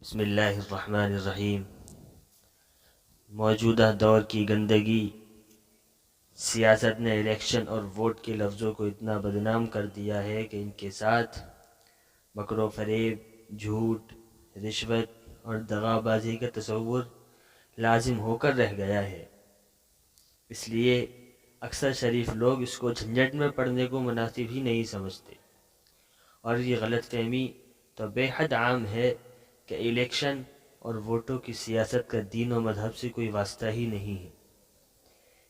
بسم اللہ الرحمن الرحیم۔ موجودہ دور کی گندگی سیاست نے الیکشن اور ووٹ کے لفظوں کو اتنا بدنام کر دیا ہے کہ ان کے ساتھ مکر و فریب، جھوٹ، رشوت اور دغا بازی کا تصور لازم ہو کر رہ گیا ہے۔ اس لیے اکثر شریف لوگ اس کو جھنجھٹ میں پڑنے کو مناسب ہی نہیں سمجھتے، اور یہ غلط فہمی تو بے حد عام ہے کہ الیکشن اور ووٹوں کی سیاست کا دین و مذہب سے کوئی واسطہ ہی نہیں ہے۔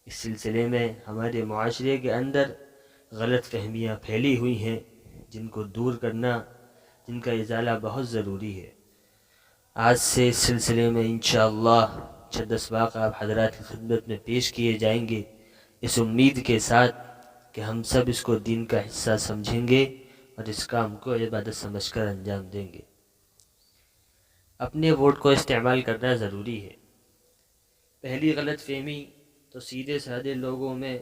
اس سلسلے میں ہمارے معاشرے کے اندر غلط فہمیاں پھیلی ہوئی ہیں، جن کو دور کرنا، جن کا ازالہ بہت ضروری ہے۔ آج سے اس سلسلے میں انشاءاللہ چند اسباق آپ حضرات کی خدمت میں پیش کیے جائیں گے، اس امید کے ساتھ کہ ہم سب اس کو دین کا حصہ سمجھیں گے اور اس کام کو عبادت سمجھ کر انجام دیں گے۔ اپنے ووٹ کو استعمال کرنا ضروری ہے۔ پہلی غلط فہمی تو سیدھے سادے لوگوں میں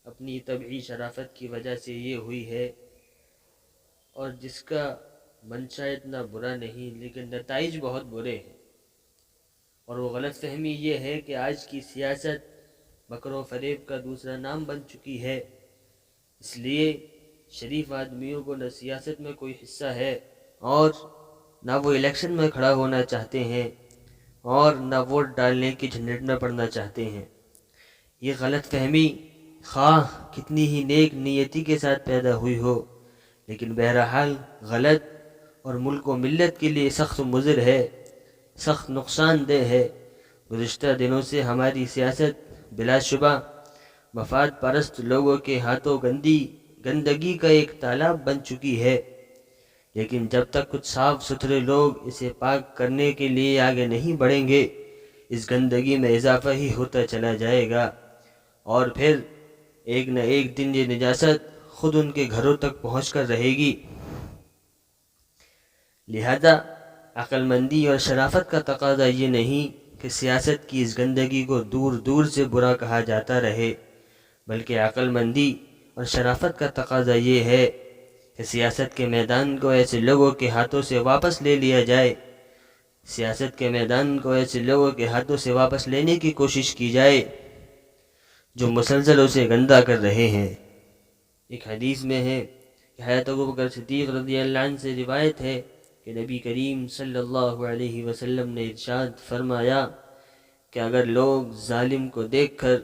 اپنی طبعی شرافت کی وجہ سے یہ ہوئی ہے، اور جس کا منشا اتنا برا نہیں لیکن نتائج بہت برے ہیں۔ اور وہ غلط فہمی یہ ہے کہ آج کی سیاست مکر و فریب کا دوسرا نام بن چکی ہے، اس لیے شریف آدمیوں کو نہ سیاست میں کوئی حصہ ہے، اور نہ وہ الیکشن میں کھڑا ہونا چاہتے ہیں، اور نہ ووٹ ڈالنے کی جھنجھٹ میں پڑنا چاہتے ہیں۔ یہ غلط فہمی خواہ کتنی ہی نیک نیتی کے ساتھ پیدا ہوئی ہو، لیکن بہرحال غلط اور ملک و ملت کے لیے سخت مضر ہے، سخت نقصان دہ ہے۔ گزشتہ دنوں سے ہماری سیاست بلا شبہ مفاد پرست لوگوں کے ہاتھوں گندگی کا ایک تالاب بن چکی ہے، لیکن جب تک کچھ صاف ستھرے لوگ اسے پاک کرنے کے لیے آگے نہیں بڑھیں گے، اس گندگی میں اضافہ ہی ہوتا چلا جائے گا، اور پھر ایک نہ ایک دن یہ نجاست خود ان کے گھروں تک پہنچ کر رہے گی۔ لہذا عقل مندی اور شرافت کا تقاضا یہ نہیں کہ سیاست کی اس گندگی کو دور دور سے برا کہا جاتا رہے، بلکہ عقل مندی اور شرافت کا تقاضا یہ ہے کہ سیاست کے میدان کو ایسے لوگوں کے ہاتھوں سے واپس لے لیا جائے، سیاست کے میدان کو ایسے لوگوں کے ہاتھوں سے واپس لینے کی کوشش کی جائے جو مسلسل اسے گندا کر رہے ہیں۔ ایک حدیث میں ہے کہ حضرت ابوبکر صدیق رضی اللہ عنہ سے روایت ہے کہ نبی کریم صلی اللہ علیہ وسلم نے ارشاد فرمایا کہ اگر لوگ ظالم کو دیکھ کر